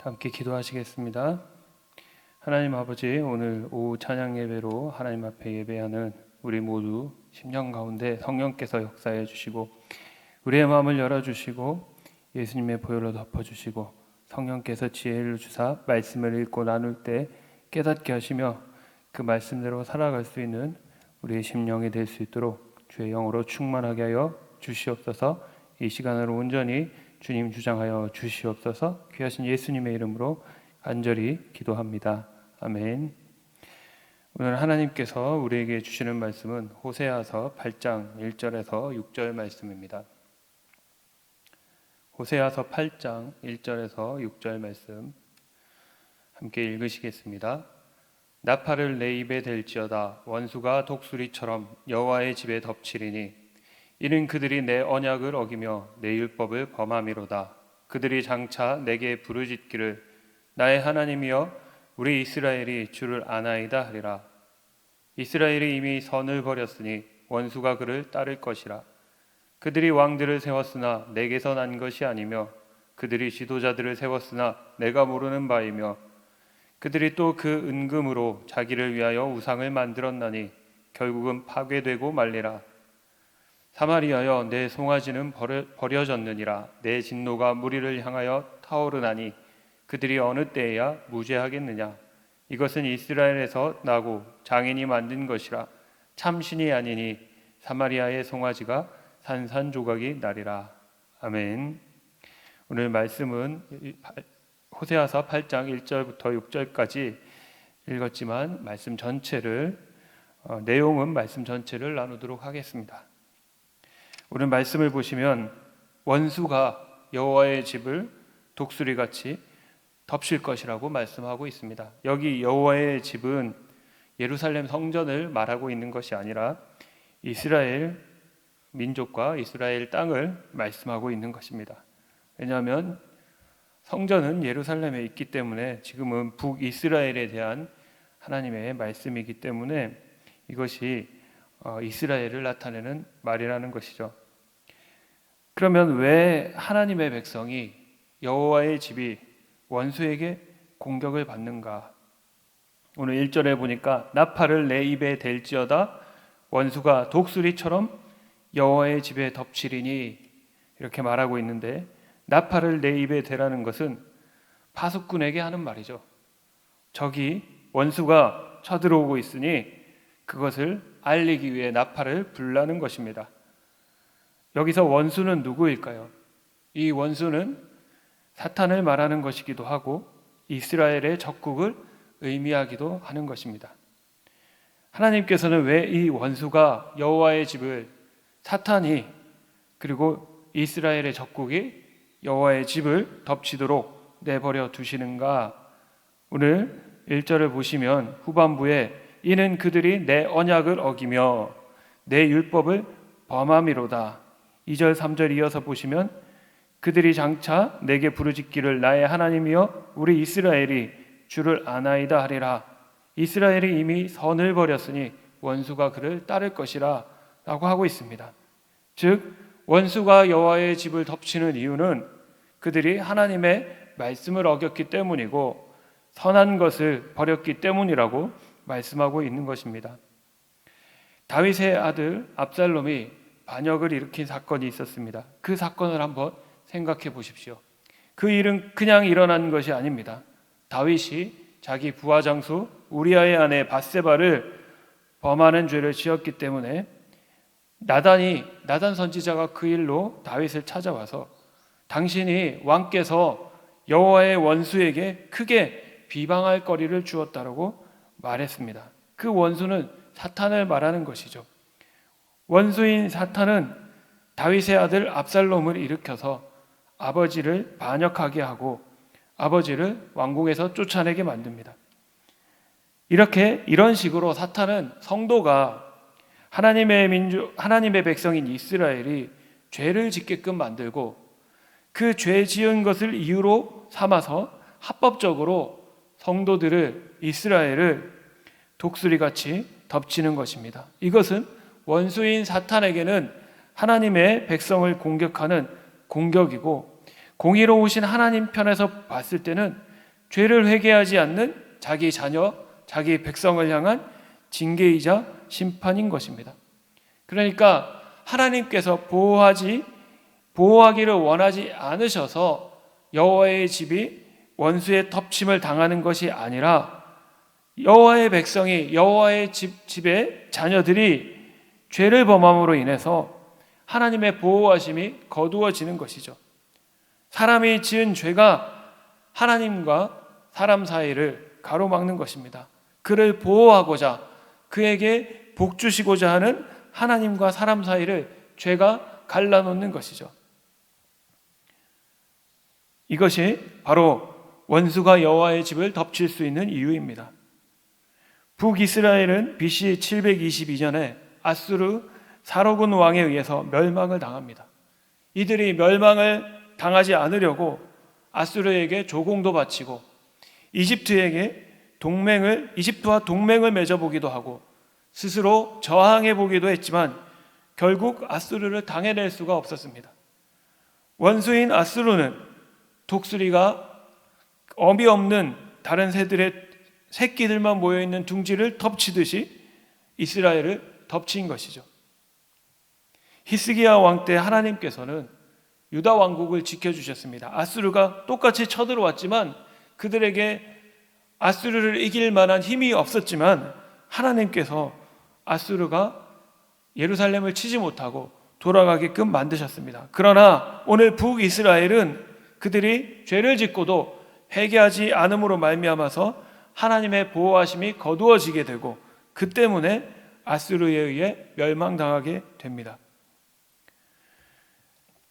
함께 기도하시겠습니다. 하나님 아버지, 오늘 오후 찬양 예배로 하나님 앞에 예배하는 우리 모두 심령 가운데 성령께서 역사해 주시고 우리의 마음을 열어주시고 예수님의 보혈로 덮어주시고 성령께서 지혜를 주사 말씀을 읽고 나눌 때 깨닫게 하시며 그 말씀대로 살아갈 수 있는 우리의 심령이 될 수 있도록 주의 영으로 충만하게 하여 주시옵소서. 이 시간을 온전히 주님 주장하여 주시옵소서. 귀하신 예수님의 이름으로 간절히 기도합니다. 아멘. 오늘 하나님께서 우리에게 주시는 말씀은 호세아서 8장 1절에서 6절 말씀입니다. 호세아서 8장 1절에서 6절 말씀 함께 읽으시겠습니다. 나팔을 내 입에 댈지어다. 원수가 독수리처럼 여호와의 집에 덮치리니 이는 그들이 내 언약을 어기며 내 율법을 범함이로다. 그들이 장차 내게 부르짖기를 나의 하나님이여 우리 이스라엘이 주를 아나이다 하리라. 이스라엘이 이미 선을 버렸으니 원수가 그를 따를 것이라. 그들이 왕들을 세웠으나 내게서 난 것이 아니며 그들이 지도자들을 세웠으나 내가 모르는 바이며 그들이 또 그 은금으로 자기를 위하여 우상을 만들었나니 결국은 파괴되고 말리라. 사마리아여 내 송아지는 버려졌느니라. 내 진노가 무리를 향하여 타오르나니 그들이 어느 때에야 무죄하겠느냐. 이것은 이스라엘에서 나고 장인이 만든 것이라. 참신이 아니니 사마리아의 송아지가 산산조각이 나리라. 아멘. 오늘 말씀은 호세아서 8장 1절부터 6절까지 읽었지만 말씀 전체를 내용은 말씀 전체를 나누도록 하겠습니다. 오늘 말씀을 보시면 원수가 여호와의 집을 독수리같이 덮칠 것이라고 말씀하고 있습니다. 여기 여호와의 집은 예루살렘 성전을 말하고 있는 것이 아니라 이스라엘 민족과 이스라엘 땅을 말씀하고 있는 것입니다. 왜냐하면 성전은 예루살렘에 있기 때문에 지금은 북이스라엘에 대한 하나님의 말씀이기 때문에 이것이 이스라엘을 나타내는 말이라는 것이죠. 그러면 왜 하나님의 백성이 여호와의 집이 원수에게 공격을 받는가? 오늘 1절에 보니까 나팔을 내 입에 댈지어다 원수가 독수리처럼 여호와의 집에 덮치리니 이렇게 말하고 있는데 나팔을 내 입에 대라는 것은 파수꾼에게 하는 말이죠. 적이 원수가 쳐들어오고 있으니 그것을 알리기 위해 나팔을 불라는 것입니다. 여기서 원수는 누구일까요? 이 원수는 사탄을 말하는 것이기도 하고 이스라엘의 적국을 의미하기도 하는 것입니다. 하나님께서는 왜 이 원수가 여호와의 집을 사탄이 그리고 이스라엘의 적국이 여호와의 집을 덮치도록 내버려 두시는가? 오늘 1절을 보시면 후반부에 이는 그들이 내 언약을 어기며 내 율법을 범함이로다. 2절 3절 이어서 보시면 그들이 장차 내게 부르짖기를 나의 하나님이여 우리 이스라엘이 주를 아나이다 하리라. 이스라엘이 이미 선을 버렸으니 원수가 그를 따를 것이라 라고 하고 있습니다. 즉 원수가 여호와의 집을 덮치는 이유는 그들이 하나님의 말씀을 어겼기 때문이고 선한 것을 버렸기 때문이라고 말씀하고 있는 것입니다. 다윗의 아들 압살롬이 반역을 일으킨 사건이 있었습니다. 그 사건을 한번 생각해 보십시오. 그 일은 그냥 일어난 것이 아닙니다. 다윗이 자기 부하 장수 우리아의 아내 밧세바를 범하는 죄를 지었기 때문에 나단 선지자가 그 일로 다윗을 찾아와서 당신이 왕께서 여호와의 원수에게 크게 비방할 거리를 주었다라고 말했습니다. 그 원수는 사탄을 말하는 것이죠. 원수인 사탄은 다윗의 아들 압살롬을 일으켜서 아버지를 반역하게 하고 아버지를 왕궁에서 쫓아내게 만듭니다. 이런 식으로 사탄은 성도가 하나님의 백성인 이스라엘이 죄를 짓게끔 만들고 그 죄 지은 것을 이유로 삼아서 합법적으로 성도들을 이스라엘을 독수리같이 덮치는 것입니다. 이것은 원수인 사탄에게는 하나님의 백성을 공격하는 공격이고 공의로우신 하나님 편에서 봤을 때는 죄를 회개하지 않는 자기 자녀, 자기 백성을 향한 징계이자 심판인 것입니다. 그러니까 하나님께서 보호하기를 원하지 않으셔서 여호와의 집이 원수의 덮침을 당하는 것이 아니라 여호와의 백성이, 여호와의 집의 자녀들이 죄를 범함으로 인해서 하나님의 보호하심이 거두어지는 것이죠. 사람이 지은 죄가 하나님과 사람 사이를 가로막는 것입니다. 그를 보호하고자, 그에게 복 주시고자 하는 하나님과 사람 사이를 죄가 갈라놓는 것이죠. 이것이 바로 원수가 여호와의 집을 덮칠 수 있는 이유입니다. 북이스라엘은 BC 722년에 아수르 사로군 왕에 의해서 멸망을 당합니다. 이들이 멸망을 당하지 않으려고 아수르에게 조공도 바치고 이집트와 동맹을 맺어보기도 하고 스스로 저항해 보기도 했지만 결국 아수르를 당해낼 수가 없었습니다. 원수인 아수르는 독수리가 어미 없는 다른 새들의 새끼들만 모여있는 둥지를 덮치듯이 이스라엘을 덮친 것이죠. 히스기야 왕 때 하나님께서는 유다 왕국을 지켜주셨습니다. 아수르가 똑같이 쳐들어왔지만 그들에게 아수르를 이길 만한 힘이 없었지만 하나님께서 아수르가 예루살렘을 치지 못하고 돌아가게끔 만드셨습니다. 그러나 오늘 북이스라엘은 그들이 죄를 짓고도 회개하지 않음으로 말미암아서 하나님의 보호하심이 거두어지게 되고 그 때문에 아수르에 의해 멸망당하게 됩니다.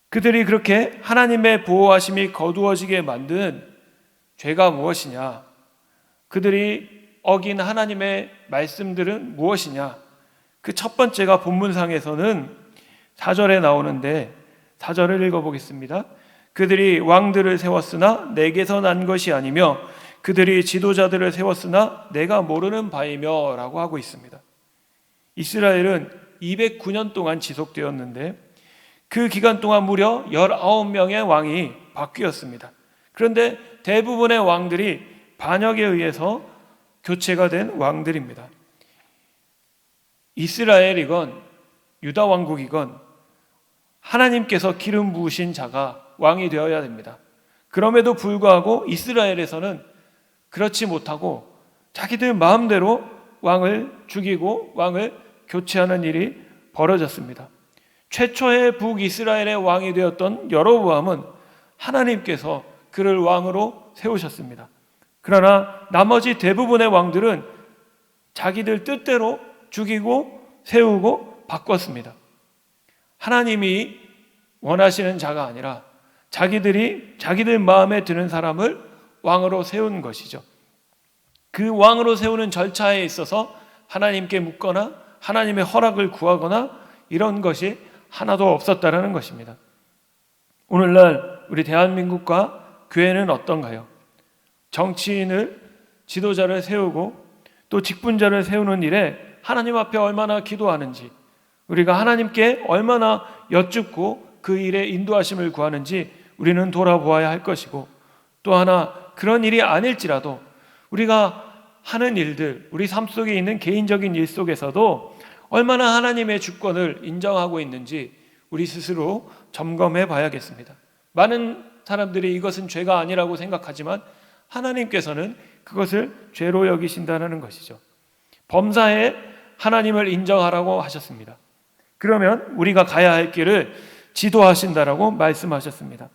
그들이 그렇게 하나님의 보호하심이 거두어지게 만든 죄가 무엇이냐? 그들이 어긴 하나님의 말씀들은 무엇이냐? 그 첫 번째가 본문상에서는 4절에 나오는데 4절을 읽어보겠습니다. 그들이 왕들을 세웠으나 내게서 난 것이 아니며 그들이 지도자들을 세웠으나 내가 모르는 바이며 라고 하고 있습니다. 이스라엘은 209년 동안 지속되었는데 그 기간 동안 무려 19명의 왕이 바뀌었습니다. 그런데 대부분의 왕들이 반역에 의해서 교체가 된 왕들입니다. 이스라엘이건 유다 왕국이건 하나님께서 기름 부으신 자가 왕이 되어야 됩니다. 그럼에도 불구하고 이스라엘에서는 그렇지 못하고 자기들 마음대로 왕을 죽이고 왕을 교체하는 일이 벌어졌습니다. 최초의 북이스라엘의 왕이 되었던 여로보암은 하나님께서 그를 왕으로 세우셨습니다. 그러나 나머지 대부분의 왕들은 자기들 뜻대로 죽이고 세우고 바꿨습니다. 하나님이 원하시는 자가 아니라 자기들 마음에 드는 사람을 왕으로 세운 것이죠. 그 왕으로 세우는 절차에 있어서 하나님께 묻거나 하나님의 허락을 구하거나 이런 것이 하나도 없었다라는 것입니다. 오늘날 우리 대한민국과 교회는 어떤가요? 정치인을, 지도자를 세우고 또 직분자를 세우는 일에 하나님 앞에 얼마나 기도하는지, 우리가 하나님께 얼마나 여쭙고 그 일에 인도하심을 구하는지 우리는 돌아보아야 할 것이고, 또 하나 그런 일이 아닐지라도 우리가 하는 일들, 우리 삶 속에 있는 개인적인 일 속에서도 얼마나 하나님의 주권을 인정하고 있는지 우리 스스로 점검해 봐야겠습니다. 많은 사람들이 이것은 죄가 아니라고 생각하지만 하나님께서는 그것을 죄로 여기신다는 것이죠. 범사에 하나님을 인정하라고 하셨습니다. 그러면 우리가 가야 할 길을 지도하신다라고 말씀하셨습니다.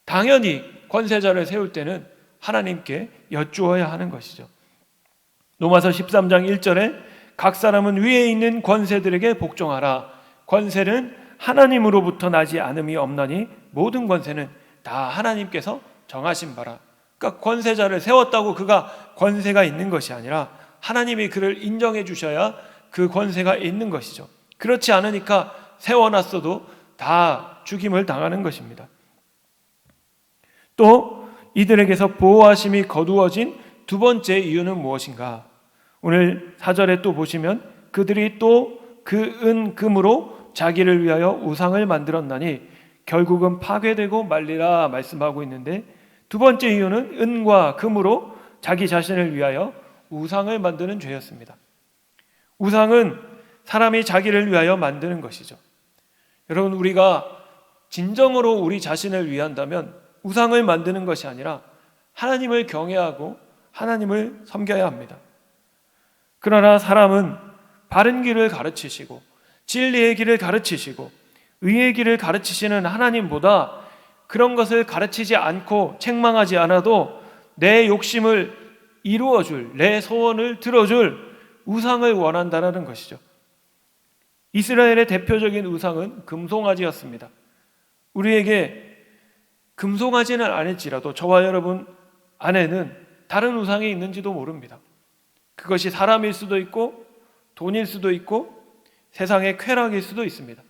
당연히 권세자를 세울 때는 하나님께 여쭈어야 하는 것이죠. 로마서 13장 1절에 각 사람은 위에 있는 권세들에게 복종하라. 권세는 하나님으로부터 나지 않음이 없나니 모든 권세는 다 하나님께서 정하신 바라. 그러니까 권세자를 세웠다고 그가 권세가 있는 것이 아니라 하나님이 그를 인정해 주셔야 그 권세가 있는 것이죠. 그렇지 않으니까 세워놨어도 다 죽임을 당하는 것입니다. 또 이들에게서 보호하심이 거두어진 두 번째 이유는 무엇인가? 오늘 4절에 또 보시면 그들이 또 그 은 금으로 자기를 위하여 우상을 만들었나니 결국은 파괴되고 말리라 말씀하고 있는데, 두 번째 이유는 은과 금으로 자기 자신을 위하여 우상을 만드는 죄였습니다. 우상은 사람이 자기를 위하여 만드는 것이죠. 여러분, 우리가 진정으로 우리 자신을 위한다면 우상을 만드는 것이 아니라 하나님을 경외하고 하나님을 섬겨야 합니다. 그러나 사람은 바른 길을 가르치시고 진리의 길을 가르치시고 의의 길을 가르치시는 하나님보다 그런 것을 가르치지 않고 책망하지 않아도 내 욕심을 이루어줄, 내 소원을 들어줄 우상을 원한다는 것이죠. 이스라엘의 대표적인 우상은 금송아지였습니다. 우리에게 금송아지는 아닐지라도 저와 여러분 안에는 다른 우상이 있는지도 모릅니다. 그것이 사람일 수도 있고 돈일 수도 있고 세상의 쾌락일 수도 있습니다.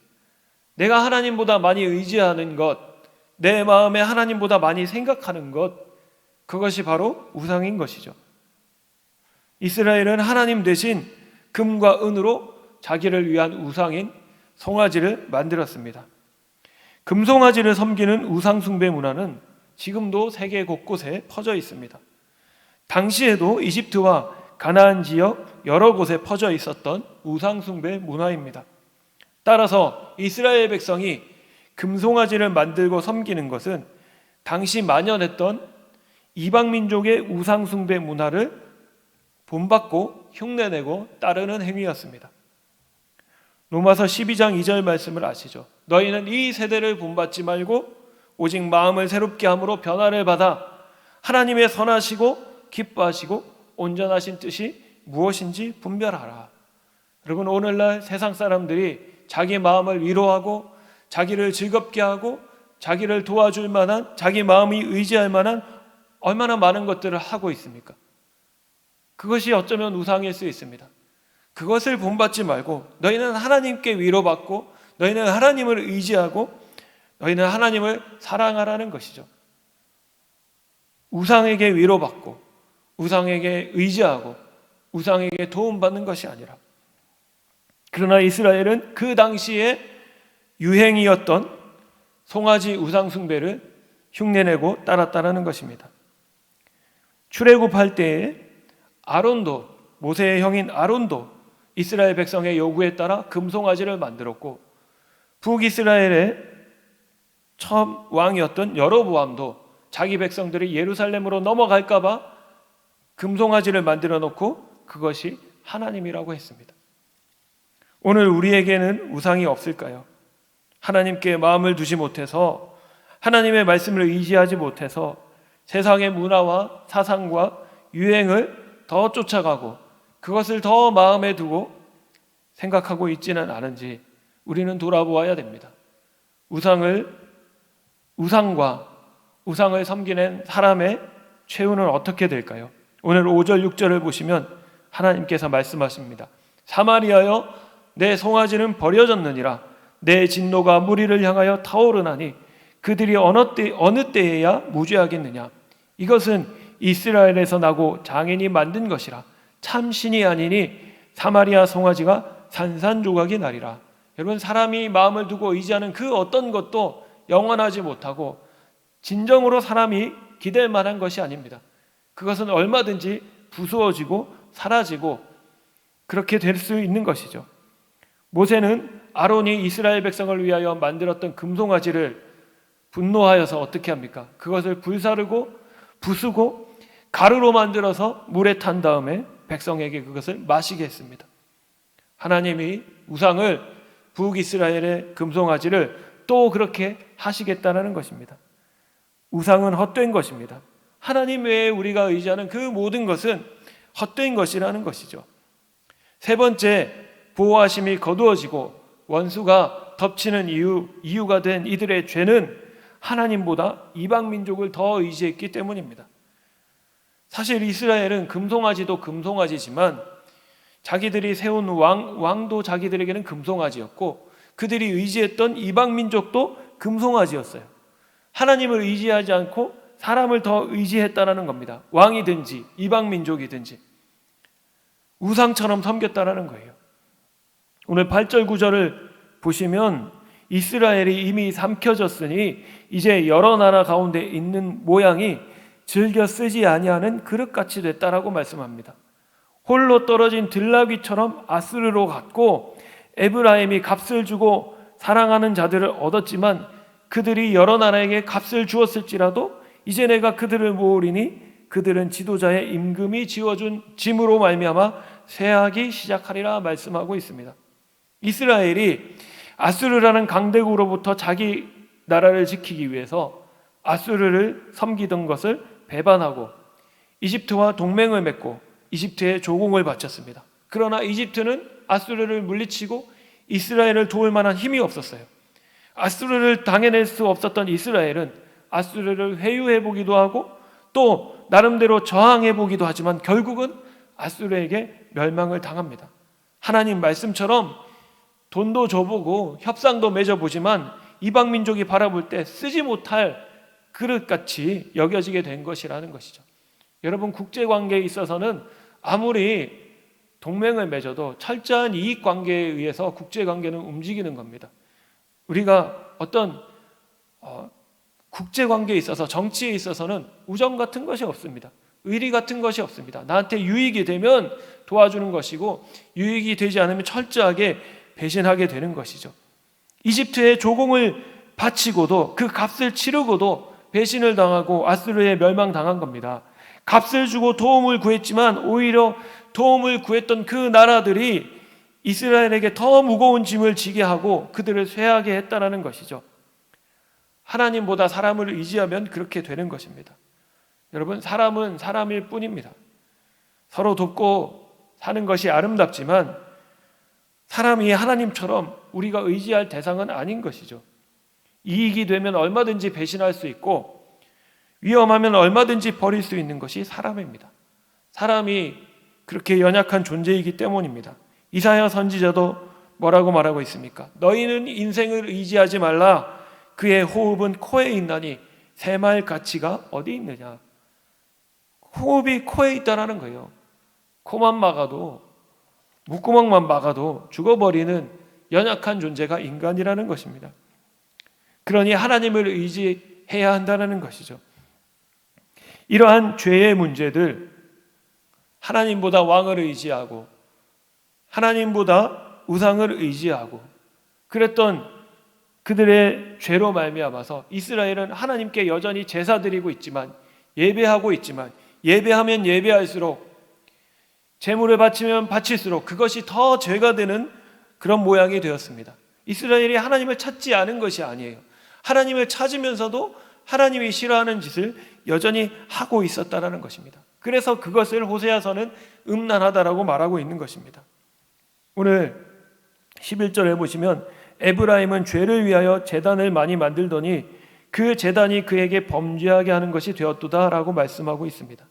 내가 하나님보다 많이 의지하는 것, 내 마음에 하나님보다 많이 생각하는 것, 그것이 바로 우상인 것이죠. 이스라엘은 하나님 대신 금과 은으로 자기를 위한 우상인 송아지를 만들었습니다. 금송아지를 섬기는 우상 숭배 문화는 지금도 세계 곳곳에 퍼져 있습니다. 당시에도 이집트와 가나안 지역 여러 곳에 퍼져 있었던 우상 숭배 문화입니다. 따라서 이스라엘 백성이 금송아지를 만들고 섬기는 것은 당시 만연했던 이방 민족의 우상 숭배 문화를 본받고 흉내내고 따르는 행위였습니다. 로마서 12장 2절 말씀을 아시죠? 너희는 이 세대를 본받지 말고 오직 마음을 새롭게 함으로 변화를 받아 하나님의 선하시고 기뻐하시고 온전하신 뜻이 무엇인지 분별하라. 여러분, 오늘날 세상 사람들이 자기 마음을 위로하고 자기를 즐겁게 하고 자기를 도와줄 만한, 자기 마음이 의지할 만한 얼마나 많은 것들을 하고 있습니까? 그것이 어쩌면 우상일 수 있습니다. 그것을 본받지 말고 너희는 하나님께 위로받고 너희는 하나님을 의지하고 너희는 하나님을 사랑하라는 것이죠. 우상에게 위로받고 우상에게 의지하고 우상에게 도움받는 것이 아니라, 그러나 이스라엘은 그 당시에 유행이었던 송아지 우상 숭배를 흉내내고 따랐다는 것입니다. 출애굽할 때에 아론도, 모세의 형인 아론도 이스라엘 백성의 요구에 따라 금송아지를 만들었고, 북이스라엘의 처음 왕이었던 여로보암도 자기 백성들이 예루살렘으로 넘어갈까 봐 금송아지를 만들어 놓고 그것이 하나님이라고 했습니다. 오늘 우리에게는 우상이 없을까요? 하나님께 마음을 두지 못해서, 하나님의 말씀을 의지하지 못해서 세상의 문화와 사상과 유행을 더 쫓아가고 그것을 더 마음에 두고 생각하고 있지는 않은지 우리는 돌아보아야 됩니다. 우상과 우상을 섬기는 사람의 최후는 어떻게 될까요? 오늘 5절 6절을 보시면 하나님께서 말씀하십니다. 사마리아여, 내 송아지는 버려졌느니라. 내 진노가 무리를 향하여 타오르나니 그들이 어느 때에야 무죄하겠느냐. 이것은 이스라엘에서 나고 장인이 만든 것이라. 참 신이 아니니 사마리아 송아지가 산산조각이 나리라. 여러분, 사람이 마음을 두고 의지하는 그 어떤 것도 영원하지 못하고 진정으로 사람이 기댈 만한 것이 아닙니다. 그것은 얼마든지 부수어지고 사라지고 그렇게 될 수 있는 것이죠. 모세는 아론이 이스라엘 백성을 위하여 만들었던 금송아지를 분노하여서 어떻게 합니까? 그것을 불사르고 부수고 가루로 만들어서 물에 탄 다음에 백성에게 그것을 마시게 했습니다. 하나님이 우상을, 북이스라엘의 금송아지를 또 그렇게 하시겠다는 것입니다. 우상은 헛된 것입니다. 하나님 외에 우리가 의지하는 그 모든 것은 헛된 것이라는 것이죠. 세 번째, 보호하심이 거두어지고 원수가 덮치는 이유가 된 이들의 죄는 하나님보다 이방 민족을 더 의지했기 때문입니다. 사실 이스라엘은 금송아지도 금송아지지만 자기들이 세운 왕도 자기들에게는 금송아지였고 그들이 의지했던 이방 민족도 금송아지였어요. 하나님을 의지하지 않고 사람을 더 의지했다라는 겁니다. 왕이든지 이방 민족이든지 우상처럼 섬겼다라는 거예요. 오늘 8절 9절을 보시면 이스라엘이 이미 삼켜졌으니 이제 여러 나라 가운데 있는 모양이 즐겨 쓰지 아니하는 그릇같이 됐다라고 말씀합니다. 홀로 떨어진 들나귀처럼 아수르로 갔고 에브라임이 값을 주고 사랑하는 자들을 얻었지만 그들이 여러 나라에게 값을 주었을지라도 이제 내가 그들을 모으리니 그들은 지도자의 임금이 지어준 짐으로 말미암아 쇠하기 시작하리라 말씀하고 있습니다. 이스라엘이 아수르라는 강대국으로부터 자기 나라를 지키기 위해서 아수르를 섬기던 것을 배반하고 이집트와 동맹을 맺고 이집트에 조공을 바쳤습니다. 그러나 이집트는 아수르를 물리치고 이스라엘을 도울 만한 힘이 없었어요. 아수르를 당해낼 수 없었던 이스라엘은 아수르를 회유해 보기도 하고 또 나름대로 저항해 보기도 하지만 결국은 아수르에게 멸망을 당합니다. 하나님 말씀처럼 돈도 줘보고 협상도 맺어보지만 이방 민족이 바라볼 때 쓰지 못할 그릇같이 여겨지게 된 것이라는 것이죠. 여러분, 국제관계에 있어서는 아무리 동맹을 맺어도 철저한 이익관계에 의해서 국제관계는 움직이는 겁니다. 우리가 어떤 국제관계에 있어서 정치에 있어서는 우정 같은 것이 없습니다. 의리 같은 것이 없습니다. 나한테 유익이 되면 도와주는 것이고 유익이 되지 않으면 철저하게 배신하게 되는 것이죠. 이집트의 조공을 바치고도 그 값을 치르고도 배신을 당하고 아수르에 멸망당한 겁니다. 값을 주고 도움을 구했지만 오히려 도움을 구했던 그 나라들이 이스라엘에게 더 무거운 짐을 지게 하고 그들을 쇠하게 했다는 것이죠. 하나님보다 사람을 의지하면 그렇게 되는 것입니다. 여러분, 사람은 사람일 뿐입니다. 서로 돕고 사는 것이 아름답지만 사람이 하나님처럼 우리가 의지할 대상은 아닌 것이죠. 이익이 되면 얼마든지 배신할 수 있고 위험하면 얼마든지 버릴 수 있는 것이 사람입니다. 사람이 그렇게 연약한 존재이기 때문입니다. 이사야 선지자도 뭐라고 말하고 있습니까? 너희는 인생을 의지하지 말라. 그의 호흡은 코에 있나니 새말 가치가 어디 있느냐. 호흡이 코에 있다라는 거예요. 코만 막아도, 목구멍만 막아도 죽어버리는 연약한 존재가 인간이라는 것입니다. 그러니 하나님을 의지해야 한다는 것이죠. 이러한 죄의 문제들, 하나님보다 왕을 의지하고 하나님보다 우상을 의지하고 그랬던 그들의 죄로 말미암아서 이스라엘은 하나님께 여전히 제사 드리고 있지만, 예배하고 있지만, 예배하면 예배할수록, 제물을 바치면 바칠수록 그것이 더 죄가 되는 그런 모양이 되었습니다. 이스라엘이 하나님을 찾지 않은 것이 아니에요. 하나님을 찾으면서도 하나님이 싫어하는 짓을 여전히 하고 있었다는 것입니다. 그래서 그것을 호세아서는 음란하다라고 말하고 있는 것입니다. 오늘 11절에 보시면 에브라임은 죄를 위하여 제단을 많이 만들더니 그 제단이 그에게 범죄하게 하는 것이 되었도다라고 말씀하고 있습니다.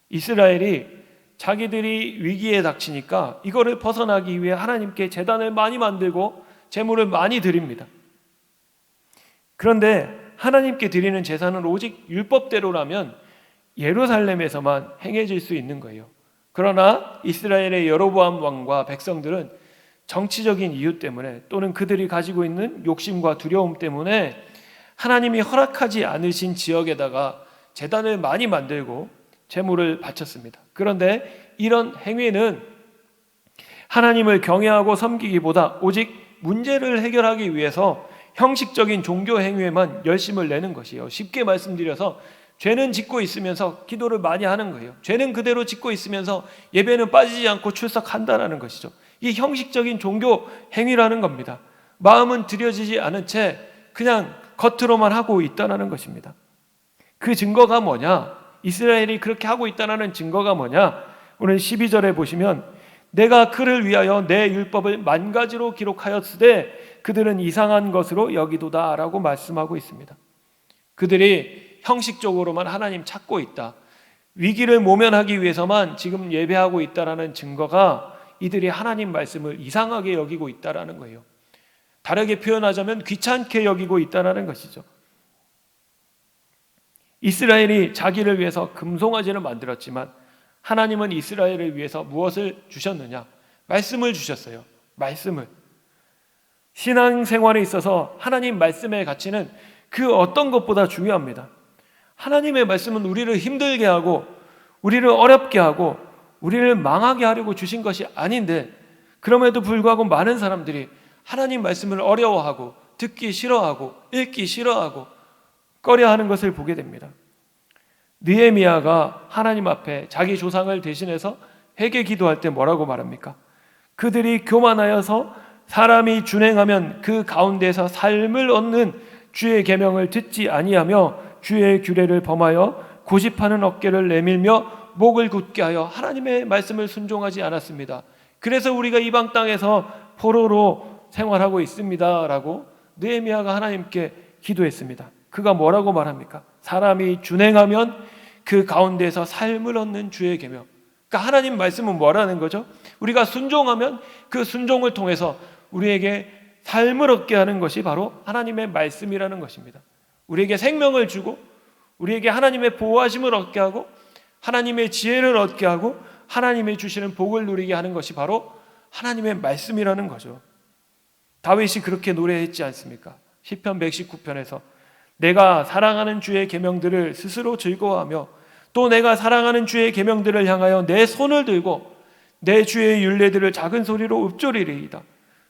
이스라엘이 자기들이 위기에 닥치니까 이거를 벗어나기 위해 하나님께 제단을 많이 만들고 제물을 많이 드립니다. 그런데 하나님께 드리는 제사는 오직 율법대로라면 예루살렘에서만 행해질 수 있는 거예요. 그러나 이스라엘의 여로보암 왕과 백성들은 정치적인 이유 때문에 또는 그들이 가지고 있는 욕심과 두려움 때문에 하나님이 허락하지 않으신 지역에다가 제단을 많이 만들고 제물을 바쳤습니다. 그런데 이런 행위는 하나님을 경외하고 섬기기보다 오직 문제를 해결하기 위해서 형식적인 종교 행위에만 열심을 내는 것이에요. 쉽게 말씀드려서 죄는 짓고 있으면서 기도를 많이 하는 거예요. 죄는 그대로 짓고 있으면서 예배는 빠지지 않고 출석한다는 것이죠. 이 형식적인 종교 행위라는 겁니다. 마음은 들여지지 않은 채 그냥 겉으로만 하고 있다는 것입니다. 그 증거가 뭐냐? 이스라엘이 그렇게 하고 있다는 증거가 뭐냐? 오늘 12절에 보시면 내가 그를 위하여 내 율법을 만 가지로 기록하였으되 그들은 이상한 것으로 여기도다 라고 말씀하고 있습니다. 그들이 형식적으로만 하나님 찾고 있다, 위기를 모면하기 위해서만 지금 예배하고 있다라는 증거가 이들이 하나님 말씀을 이상하게 여기고 있다라는 거예요. 다르게 표현하자면 귀찮게 여기고 있다라는 것이죠. 이스라엘이 자기를 위해서 금송아지를 만들었지만 하나님은 이스라엘을 위해서 무엇을 주셨느냐? 말씀을 주셨어요. 말씀을. 신앙생활에 있어서 하나님 말씀의 가치는 그 어떤 것보다 중요합니다. 하나님의 말씀은 우리를 힘들게 하고 우리를 어렵게 하고 우리를 망하게 하려고 주신 것이 아닌데, 그럼에도 불구하고 많은 사람들이 하나님 말씀을 어려워하고 듣기 싫어하고 읽기 싫어하고 꺼려하는 것을 보게 됩니다. 느헤미야가 하나님 앞에 자기 조상을 대신해서 회개 기도할 때 뭐라고 말합니까? 그들이 교만하여서 사람이 준행하면 그 가운데서 삶을 얻는 주의 계명을 듣지 아니하며 주의 규례를 범하여 고집하는 어깨를 내밀며 목을 굳게 하여 하나님의 말씀을 순종하지 않았습니다. 그래서 우리가 이방 땅에서 포로로 생활하고 있습니다 라고 느헤미야가 하나님께 기도했습니다. 그가 뭐라고 말합니까? 사람이 준행하면 그 가운데서 삶을 얻는 주의 계명. 그러니까 하나님 말씀은 뭐라는 거죠? 우리가 순종하면 그 순종을 통해서 우리에게 삶을 얻게 하는 것이 바로 하나님의 말씀이라는 것입니다. 우리에게 생명을 주고 우리에게 하나님의 보호하심을 얻게 하고 하나님의 지혜를 얻게 하고 하나님의 주시는 복을 누리게 하는 것이 바로 하나님의 말씀이라는 거죠. 다윗이 그렇게 노래했지 않습니까? 시편 119편에서 내가 사랑하는 주의 계명들을 스스로 즐거워하며 또 내가 사랑하는 주의 계명들을 향하여 내 손을 들고 내 주의 율례들을 작은 소리로 읊조리리이다.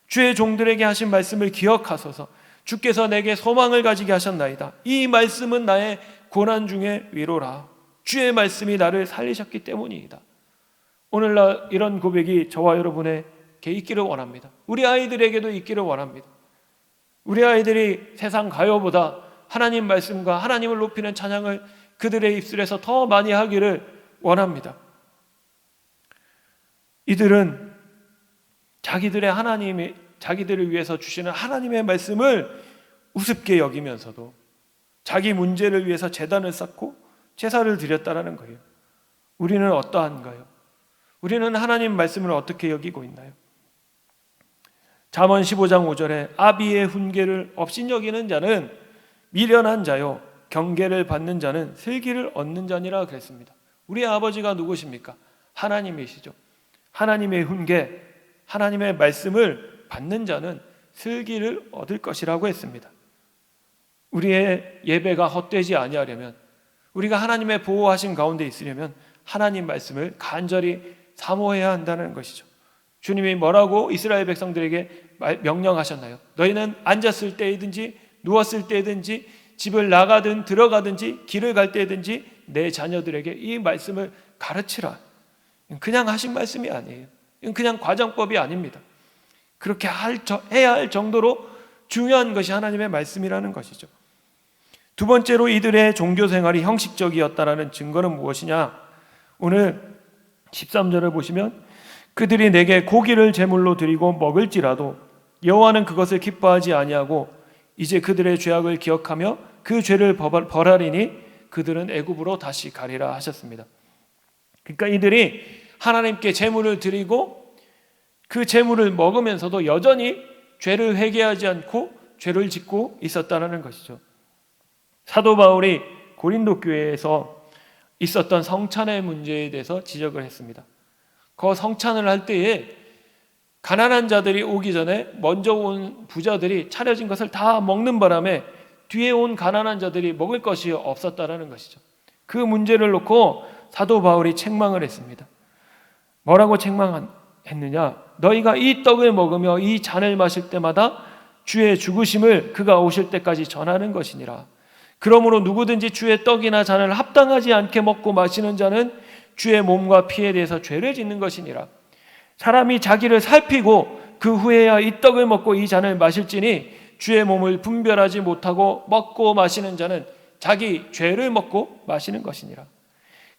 주의 종들에게 하신 말씀을 기억하소서. 주께서 내게 소망을 가지게 하셨나이다. 이 말씀은 나의 고난 중에 위로라. 주의 말씀이 나를 살리셨기 때문이다. 오늘날 이런 고백이 저와 여러분에게 있기를 원합니다. 우리 아이들에게도 있기를 원합니다. 우리 아이들이 세상 가요보다 하나님 말씀과 하나님을 높이는 찬양을 그들의 입술에서 더 많이 하기를 원합니다. 이들은 자기들을 위해서 주시는 하나님의 말씀을 우습게 여기면서도 자기 문제를 위해서 제단을 쌓고 제사를 드렸다라는 거예요. 우리는 어떠한가요? 우리는 하나님 말씀을 어떻게 여기고 있나요? 잠언 15장 5절에 아비의 훈계를 업신여기는 자는 미련한 자요 경계를 받는 자는 슬기를 얻는 자니라 그랬습니다. 우리 아버지가 누구십니까? 하나님이시죠. 하나님의 훈계, 하나님의 말씀을 받는 자는 슬기를 얻을 것이라고 했습니다. 우리의 예배가 헛되지 아니하려면, 우리가 하나님의 보호하심 가운데 있으려면 하나님 말씀을 간절히 사모해야 한다는 것이죠. 주님이 뭐라고 이스라엘 백성들에게 명령하셨나요? 너희는 앉았을 때이든지 누웠을 때이든지 집을 나가든 들어가든지 길을 갈 때이든지 내 자녀들에게 이 말씀을 가르치라. 그냥 하신 말씀이 아니에요. 그냥 과정법이 아닙니다. 그렇게 해야 할 정도로 중요한 것이 하나님의 말씀이라는 것이죠. 두 번째로 이들의 종교 생활이 형식적이었다라는 증거는 무엇이냐? 오늘 13절을 보시면 그들이 내게 고기를 제물로 드리고 먹을지라도 여호와는 그것을 기뻐하지 아니하고 이제 그들의 죄악을 기억하며 그 죄를 벌하리니 그들은 애굽으로 다시 가리라 하셨습니다. 그러니까 이들이 하나님께 제물을 드리고 그 제물을 먹으면서도 여전히 죄를 회개하지 않고 죄를 짓고 있었다는 것이죠. 사도 바울이 고린도 교회에서 있었던 성찬의 문제에 대해서 지적을 했습니다. 그 성찬을 할 때에 가난한 자들이 오기 전에 먼저 온 부자들이 차려진 것을 다 먹는 바람에 뒤에 온 가난한 자들이 먹을 것이 없었다라는 것이죠. 그 문제를 놓고 사도 바울이 책망을 했습니다. 뭐라고 책망했느냐? 너희가 이 떡을 먹으며 이 잔을 마실 때마다 주의 죽으심을 그가 오실 때까지 전하는 것이니라. 그러므로 누구든지 주의 떡이나 잔을 합당하지 않게 먹고 마시는 자는 주의 몸과 피에 대해서 죄를 짓는 것이니라. 사람이 자기를 살피고 그 후에야 이 떡을 먹고 이 잔을 마실지니 주의 몸을 분별하지 못하고 먹고 마시는 자는 자기 죄를 먹고 마시는 것이니라.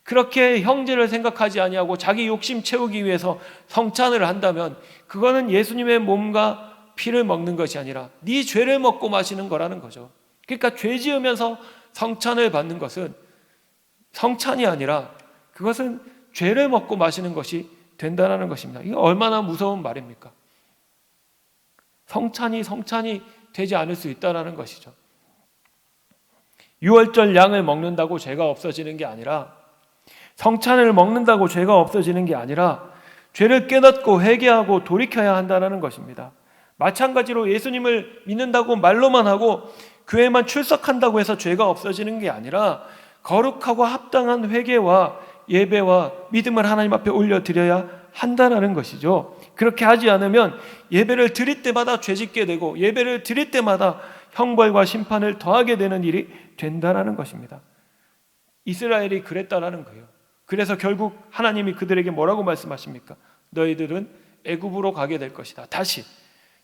그렇게 형제를 생각하지 아니하고 자기 욕심 채우기 위해서 성찬을 한다면 그거는 예수님의 몸과 피를 먹는 것이 아니라 네 죄를 먹고 마시는 거라는 거죠. 그러니까 죄 지으면서 성찬을 받는 것은 성찬이 아니라 그것은 죄를 먹고 마시는 것이 된다는 것입니다. 이게 얼마나 무서운 말입니까? 성찬이 되지 않을 수 있다는 것이죠. 유월절 양을 먹는다고 죄가 없어지는 게 아니라, 성찬을 먹는다고 죄가 없어지는 게 아니라 죄를 깨닫고 회개하고 돌이켜야 한다는 것입니다. 마찬가지로 예수님을 믿는다고 말로만 하고 교회만 출석한다고 해서 죄가 없어지는 게 아니라 거룩하고 합당한 회개와 예배와 믿음을 하나님 앞에 올려드려야 한다는 것이죠. 그렇게 하지 않으면 예배를 드릴 때마다 죄짓게 되고 예배를 드릴 때마다 형벌과 심판을 더하게 되는 일이 된다는 것입니다. 이스라엘이 그랬다라는 거예요. 그래서 결국 하나님이 그들에게 뭐라고 말씀하십니까? 너희들은 애굽으로 가게 될 것이다. 다시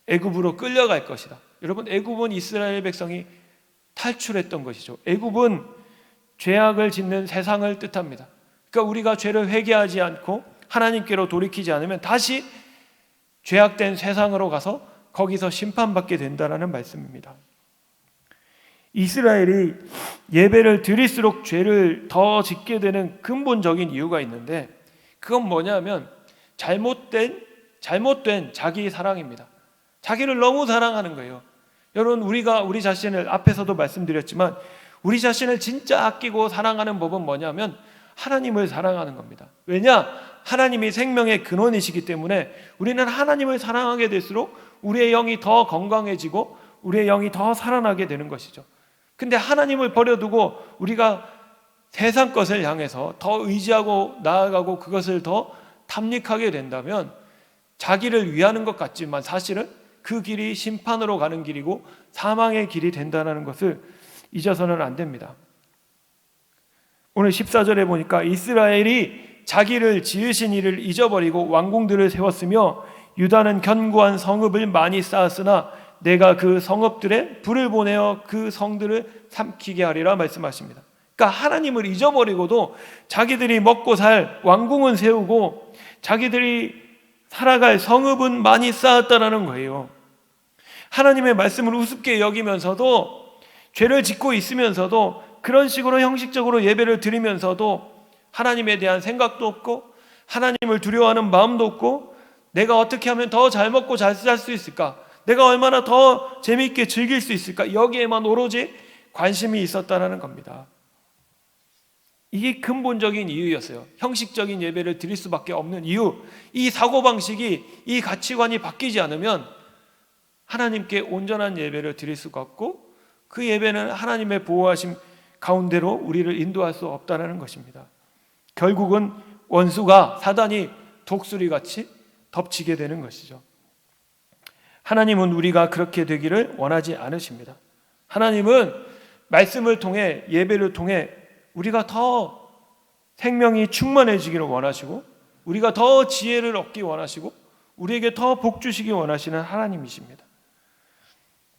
애굽으로 끌려갈 것이다. 여러분, 애굽은 이스라엘 백성이 탈출했던 것이죠. 애굽은 죄악을 짓는 세상을 뜻합니다. 그러니까 우리가 죄를 회개하지 않고 하나님께로 돌이키지 않으면 다시 죄악된 세상으로 가서 거기서 심판받게 된다는 말씀입니다. 이스라엘이 예배를 드릴수록 죄를 더 짓게 되는 근본적인 이유가 있는데 그건 뭐냐면 잘못된 자기 사랑입니다. 자기를 너무 사랑하는 거예요. 여러분, 우리가 우리 자신을 앞에서도 말씀드렸지만 우리 자신을 진짜 아끼고 사랑하는 법은 뭐냐면 하나님을 사랑하는 겁니다. 왜냐? 하나님이 생명의 근원이시기 때문에 우리는 하나님을 사랑하게 될수록 우리의 영이 더 건강해지고 우리의 영이 더 살아나게 되는 것이죠. 근데 하나님을 버려두고 우리가 세상 것을 향해서 더 의지하고 나아가고 그것을 더 탐닉하게 된다면 자기를 위하는 것 같지만 사실은 그 길이 심판으로 가는 길이고 사망의 길이 된다는 것을 잊어서는 안 됩니다. 오늘 14절에 보니까 이스라엘이 자기를 지으신 이를 잊어버리고 왕궁들을 세웠으며 유다는 견고한 성읍을 많이 쌓았으나 내가 그 성읍들에 불을 보내어 그 성들을 삼키게 하리라 말씀하십니다. 그러니까 하나님을 잊어버리고도 자기들이 먹고 살 왕궁은 세우고 자기들이 살아갈 성읍은 많이 쌓았다라는 거예요. 하나님의 말씀을 우습게 여기면서도 죄를 짓고 있으면서도 그런 식으로 형식적으로 예배를 드리면서도 하나님에 대한 생각도 없고 하나님을 두려워하는 마음도 없고 내가 어떻게 하면 더 잘 먹고 잘 살 수 있을까? 내가 얼마나 더 재미있게 즐길 수 있을까? 여기에만 오로지 관심이 있었다는 겁니다. 이게 근본적인 이유였어요. 형식적인 예배를 드릴 수밖에 없는 이유. 이 사고방식이, 이 가치관이 바뀌지 않으면 하나님께 온전한 예배를 드릴 수가 없고 그 예배는 하나님의 보호하심 가운데로 우리를 인도할 수 없다는 것입니다. 결국은 원수가 사단이 독수리같이 덮치게 되는 것이죠. 하나님은 우리가 그렇게 되기를 원하지 않으십니다. 하나님은 말씀을 통해 예배를 통해 우리가 더 생명이 충만해지기를 원하시고 우리가 더 지혜를 얻기 원하시고 우리에게 더 복 주시기 원하시는 하나님이십니다.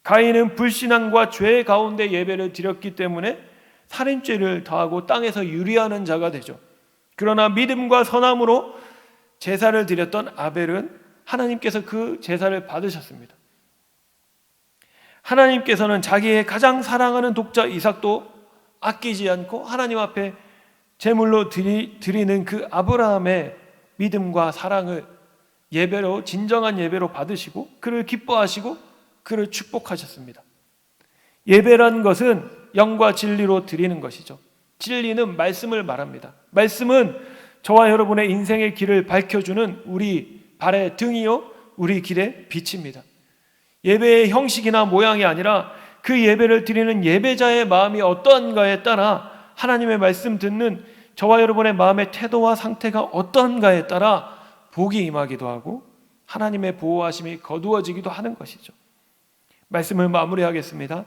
가인은 불신앙과 죄 가운데 예배를 드렸기 때문에 살인죄를 더하고 땅에서 유리하는 자가 되죠. 그러나 믿음과 선함으로 제사를 드렸던 아벨은 하나님께서 그 제사를 받으셨습니다. 하나님께서는 자기의 가장 사랑하는 독자 이삭도 아끼지 않고 하나님 앞에 제물로 드리는 그 아브라함의 믿음과 사랑을 예배로, 진정한 예배로 받으시고 그를 기뻐하시고 그를 축복하셨습니다. 예배란 것은 영과 진리로 드리는 것이죠. 진리는 말씀을 말합니다. 말씀은 저와 여러분의 인생의 길을 밝혀주는 우리 발의 등이요 우리 길의 빛입니다. 예배의 형식이나 모양이 아니라 그 예배를 드리는 예배자의 마음이 어떠한가에 따라 하나님의 말씀 듣는 저와 여러분의 마음의 태도와 상태가 어떠한가에 따라 복이 임하기도 하고 하나님의 보호하심이 거두어지기도 하는 것이죠. 말씀을 마무리하겠습니다.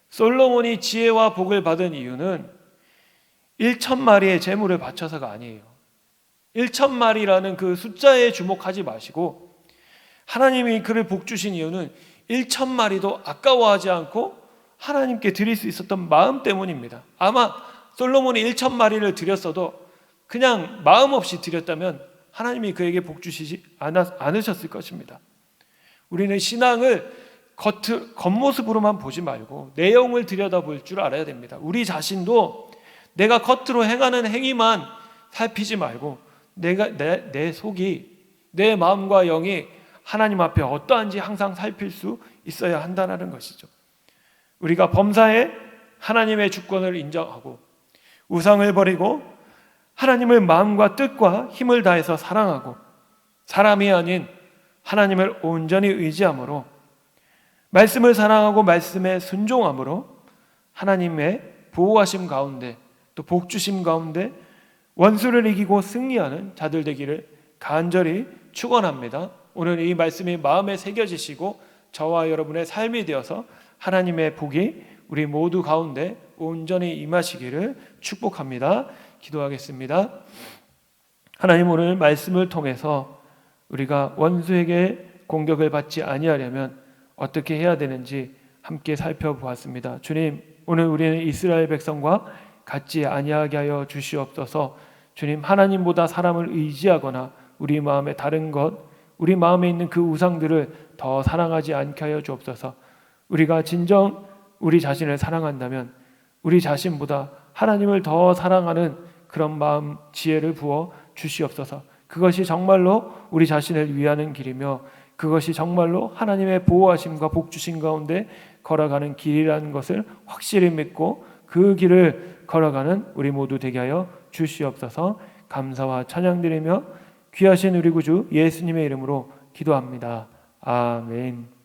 솔로몬이 지혜와 복을 받은 이유는 1,000마리의 제물을 바쳐서가 아니에요. 1,000마리라는 그 숫자에 주목하지 마시고 하나님이 그를 복주신 이유는 1,000마리도 아까워하지 않고 하나님께 드릴 수 있었던 마음 때문입니다. 아마 솔로몬이 1,000마리를 드렸어도 그냥 마음 없이 드렸다면 하나님이 그에게 복주시지 않으셨을 것입니다. 우리는 신앙을 겉모습으로만 보지 말고 내용을 들여다볼 줄 알아야 됩니다. 우리 자신도 내가 겉으로 행하는 행위만 살피지 말고 내 속이, 내 마음과 영이 하나님 앞에 어떠한지 항상 살필 수 있어야 한다는 것이죠. 우리가 범사에 하나님의 주권을 인정하고 우상을 버리고 하나님을 마음과 뜻과 힘을 다해서 사랑하고 사람이 아닌 하나님을 온전히 의지함으로 말씀을 사랑하고 말씀에 순종함으로 하나님의 보호하심 가운데 또 복주심 가운데 원수를 이기고 승리하는 자들 되기를 간절히 축원합니다. 오늘 이 말씀이 마음에 새겨지시고 저와 여러분의 삶이 되어서 하나님의 복이 우리 모두 가운데 온전히 임하시기를 축복합니다. 기도하겠습니다. 하나님, 오늘 말씀을 통해서 우리가 원수에게 공격을 받지 아니하려면 어떻게 해야 되는지 함께 살펴보았습니다. 주님, 오늘 우리는 이스라엘 백성과 같지 아니하게 하여 주시옵소서. 주님, 하나님보다 사람을 의지하거나 우리 마음에 다른 것, 우리 마음에 있는 그 우상들을 더 사랑하지 않게 하여 주옵소서. 우리가 진정 우리 자신을 사랑한다면 우리 자신보다 하나님을 더 사랑하는 그런 마음, 지혜를 부어 주시옵소서. 그것이 정말로 우리 자신을 위하는 길이며 그것이 정말로 하나님의 보호하심과 복주심 가운데 걸어가는 길이라는 것을 확실히 믿고 그 길을 걸어가는 우리 모두 되게 하여 주시옵소서. 감사와 찬양드리며 귀하신 우리 구주 예수님의 이름으로 기도합니다. 아멘.